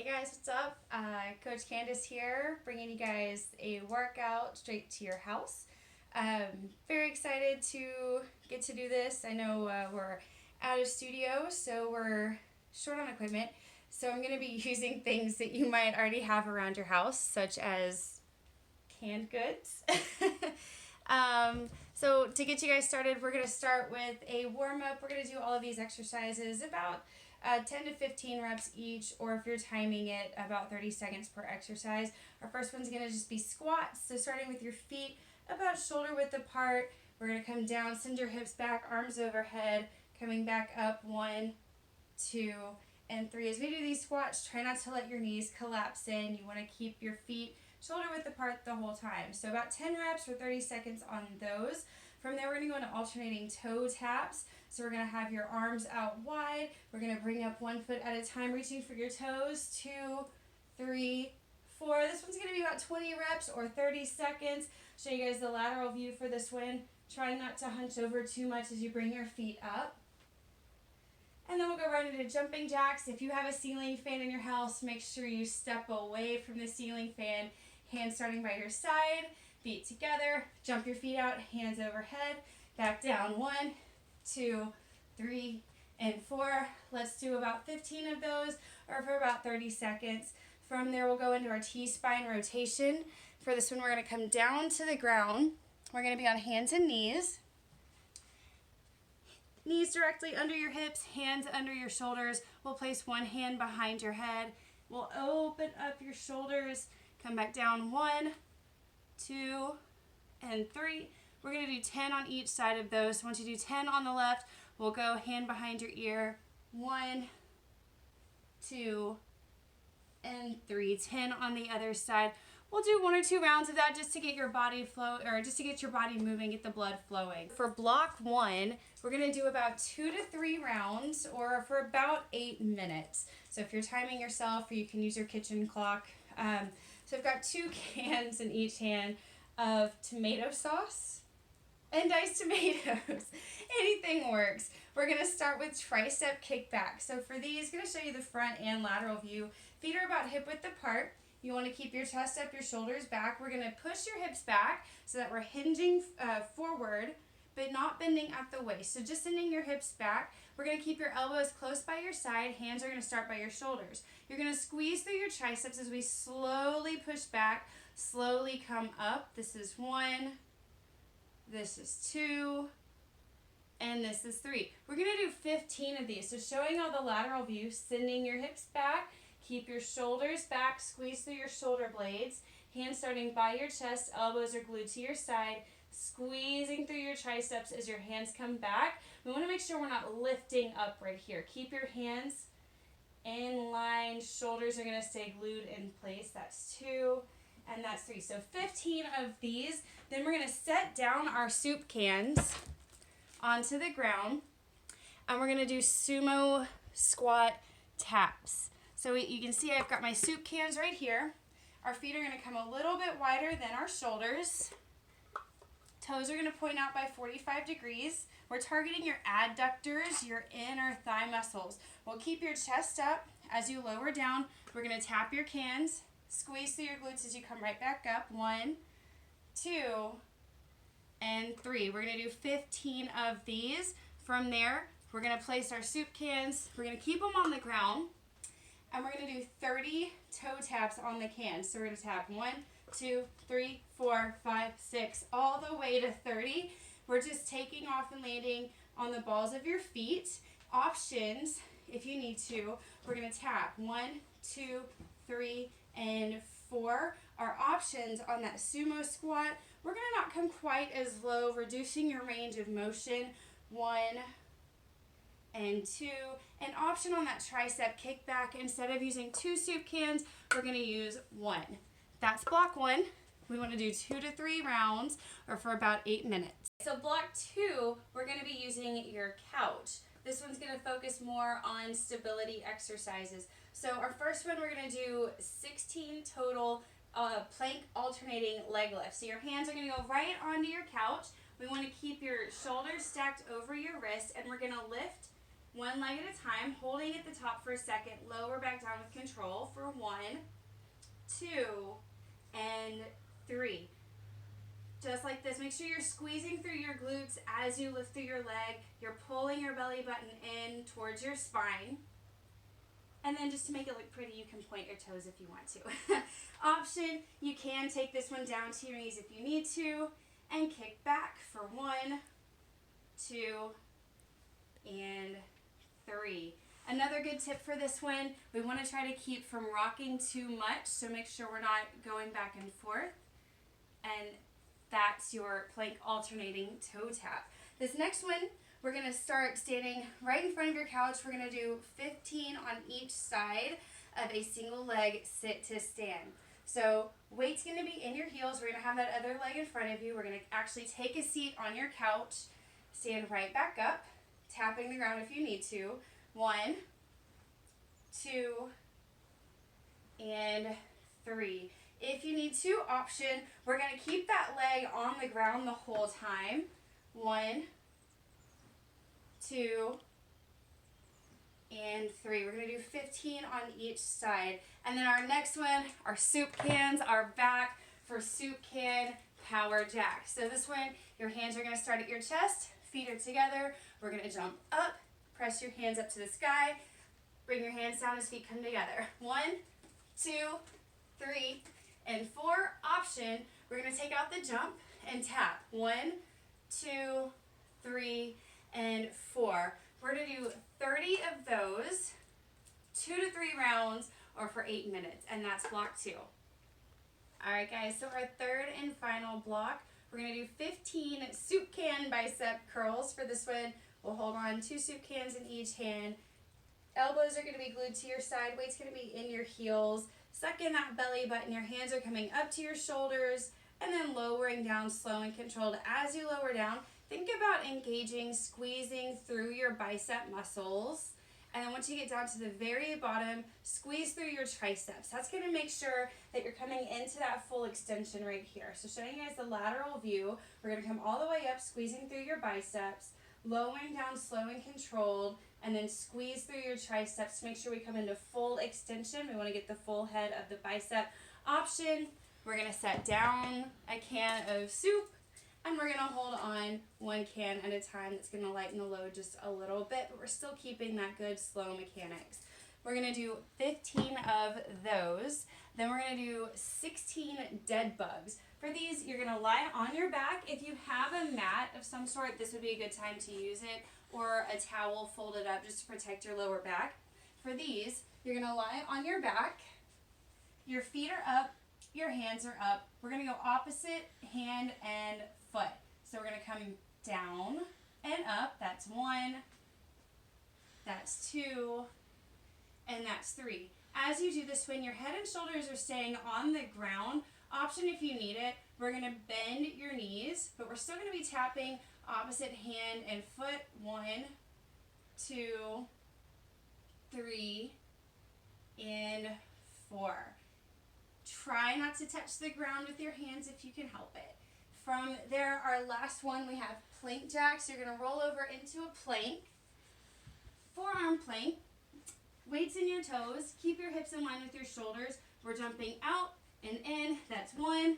guys, what's up? Coach Kandace here, bringing you guys a workout straight to your house. Very excited to get to do this. I know we're out of studio, so we're short on equipment. So I'm going to be using things that you might already have around your house, such as canned goods. So to get you guys started, we're going to start with a warm-up. We're going to do all of these exercises about 10 to 15 reps each, or if you're timing it, about 30 seconds per exercise. Our first one's going to just be squats. So starting with your feet about shoulder width apart, we're going to come down, send your hips back, arms overhead, coming back up, 1, 2, and 3. As we do these squats, try not to let your knees collapse in. You want to keep your feet shoulder width apart the whole time. So about 10 reps for 30 seconds on those. From there, we're going to go into alternating toe taps. So we're going to have your arms out wide. We're going to bring up 1 foot at a time, reaching for your toes. 2, 3, 4. This one's going to be about 20 reps or 30 seconds. Show you guys the lateral view for this one. Try not to hunch over too much as you bring your feet up. And then we'll go right into jumping jacks. If you have a ceiling fan in your house, make sure you step away from the ceiling fan. Hands starting by your side, feet together, jump your feet out, hands overhead, back down. 1, 2, 3, and 4. Let's do about 15 of those, or for about 30 seconds. From there, we'll go into our T-spine rotation. For this one, we're going to come down to the ground. We're going to be on hands and knees. Knees directly under your hips, hands under your shoulders. We'll place one hand behind your head. We'll open up your shoulders. Come back down. 1, 2, and 3. We're going to do 10 on each side of those. Once you do 10 on the left, we'll go hand behind your ear. 1, 2, and 3. 10 on the other side. We'll do 1 or 2 rounds of that just to get your body just to get your body moving, get the blood flowing. For block 1, we're going to do about 2 to 3 rounds, or for about 8 minutes. So if you're timing yourself, or you can use your kitchen clock. So I've got 2 cans in each hand of tomato sauce and diced tomatoes. Anything works. We're going to start with tricep kickback. So for these, I'm going to show you the front and lateral view. Feet are about hip width apart. You want to keep your chest up, your shoulders back. We're going to push your hips back so that we're hinging forward, but not bending at the waist. So just sending your hips back. We're going to keep your elbows close by your side. Hands are going to start by your shoulders. You're going to squeeze through your triceps as we slowly push back, slowly come up. This is 1, this is 2, and this is 3. We're going to do 15 of these. So showing all the lateral view, sending your hips back, keep your shoulders back, squeeze through your shoulder blades. Hands starting by your chest, elbows are glued to your side, squeezing through your triceps as your hands come back. We want to make sure we're not lifting up right here. Keep your hands in line. Shoulders are going to stay glued in place. That's 2, and that's 3. So 15 of these. Then we're going to set down our soup cans onto the ground, and we're going to do sumo squat taps. So you can see I've got my soup cans right here. Our feet are going to come a little bit wider than our shoulders. Toes are going to point out by 45 degrees. We're targeting your adductors, your inner thigh muscles. We'll keep your chest up as you lower down. We're going to tap your cans, squeeze through your glutes as you come right back up. 1, 2, and 3. We're going to do 15 of these. From there, we're going to place our soup cans. We're going to keep them on the ground. And we're going to do 30 toe taps on the cans. So we're going to tap 1, 2, 3, 4, 5, 6, all the way to 30. We're just taking off and landing on the balls of your feet. Options, if you need to, we're going to tap 1, 2, 3, and 4. Our options on that sumo squat, we're going to not come quite as low, reducing your range of motion. 1 and 2. An option on that tricep kickback, instead of using 2 soup cans, we're going to use 1. That's block 1. We want to do 2 to 3 rounds, or for about 8 minutes. So block 2, we're going to be using your couch. This one's going to focus more on stability exercises. So our first one, we're going to do 16 total plank alternating leg lifts. So your hands are going to go right onto your couch. We want to keep your shoulders stacked over your wrists, and we're going to lift one leg at a time, holding at the top for a second, lower back down with control for 1, 2, and 3. Just like this. Make sure you're squeezing through your glutes as you lift through your leg. You're pulling your belly button in towards your spine. And then just to make it look pretty, you can point your toes if you want to. Option, you can take this one down to your knees if you need to, and kick back for 1, 2, and 3. Another good tip for this one, we want to try to keep from rocking too much, so make sure we're not going back and forth. And that's your plank alternating toe tap. This next one, we're going to start standing right in front of your couch. We're going to do 15 on each side of a single leg sit to stand. So weight's going to be in your heels. We're going to have that other leg in front of you. We're going to actually take a seat on your couch, stand right back up, tapping the ground if you need to. 1, 2, and 3. If you need to, option, we're going to keep that leg on the ground the whole time. 1, 2, and 3. We're going to do 15 on each side. And then our next one, our soup cans are back for soup can power jack. So this one, your hands are going to start at your chest, feet are together. We're going to jump up, press your hands up to the sky, bring your hands down as feet come together. 1, 2, 3, and 4. Option, we're going to take out the jump and tap. 1, 2, 3, and 4. We're going to do 30 of those, 2 to 3 rounds, or for 8 minutes, and that's block 2. All right, guys, so our third and final block, we're going to do 15 soup can bicep curls. For this one, we'll hold on 2 soup cans in each hand. Elbows are going to be glued to your side. Weight's going to be in your heels. Suck in that belly button. Your hands are coming up to your shoulders and then lowering down slow and controlled. As you lower down, think about engaging, squeezing through your bicep muscles. And then once you get down to the very bottom, squeeze through your triceps. That's going to make sure that you're coming into that full extension right here. So showing you guys the lateral view, we're going to come all the way up, squeezing through your biceps, lowering down slow and controlled, and then squeeze through your triceps to make sure we come into full extension. We want to get the full head of the bicep. Option, we're going to set down a can of soup, and we're going to hold on 1 can at a time. That's going to lighten the load just a little bit, but we're still keeping that good slow mechanics. We're going to do 15 of those. Then we're going to do 16 dead bugs. For these, you're going to lie on your back. If you have a mat of some sort, this would be a good time to use it, or a towel folded up just to protect your lower back. For these, you're going to lie on your back. Your feet are up. Your hands are up. We're going to go opposite hand and foot. So we're going to come down and up. That's 1, that's 2, and that's 3. As you do this, when your head and shoulders are staying on the ground, option if you need it, we're going to bend your knees, but we're still going to be tapping opposite hand and foot. 1, 2, 3, and 4. Try not to touch the ground with your hands if you can help it. From there, our last one, we have plank jacks. You're going to roll over into a plank, forearm plank, weights in your toes. Keep your hips in line with your shoulders. We're jumping out and in. That's 1,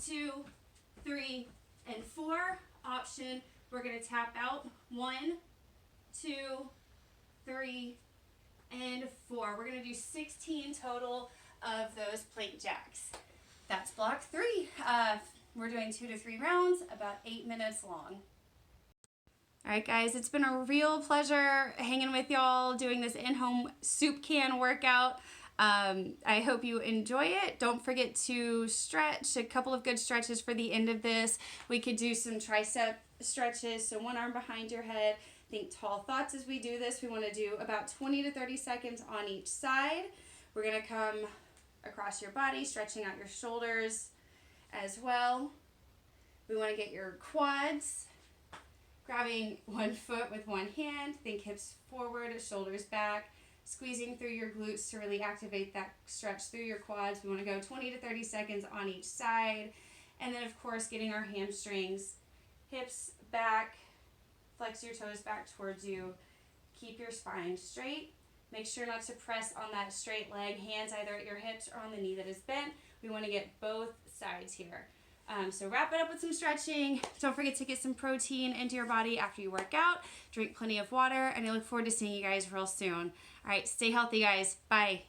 2, 3, and 4. Option, we're going to tap out. 1, 2, 3, and 4. We're going to do 16 total of those plank jacks. That's block 3. We're doing 2 to 3 rounds, about 8 minutes long. All right, guys, it's been a real pleasure hanging with y'all, doing this in-home soup can workout. I hope you enjoy it. Don't forget to stretch, a couple of good stretches for the end of this. We could do some tricep stretches, so one arm behind your head. Think tall thoughts as we do this. We want to do about 20 to 30 seconds on each side. We're going to come across your body, stretching out your shoulders as well. We want to get your quads, grabbing one foot with one hand. Think hips forward, shoulders back, squeezing through your glutes to really activate that stretch through your quads. We want to go 20 to 30 seconds on each side. And then, of course, getting our hamstrings, hips back, flex your toes back towards you. keep your spine straight. Make sure not to press on that straight leg, hands either at your hips or on the knee that is bent. We want to get both sides here. So wrap it up with some stretching. Don't forget to get some protein into your body after you work out. Drink plenty of water, and I look forward to seeing you guys real soon. All right, stay healthy, guys. Bye.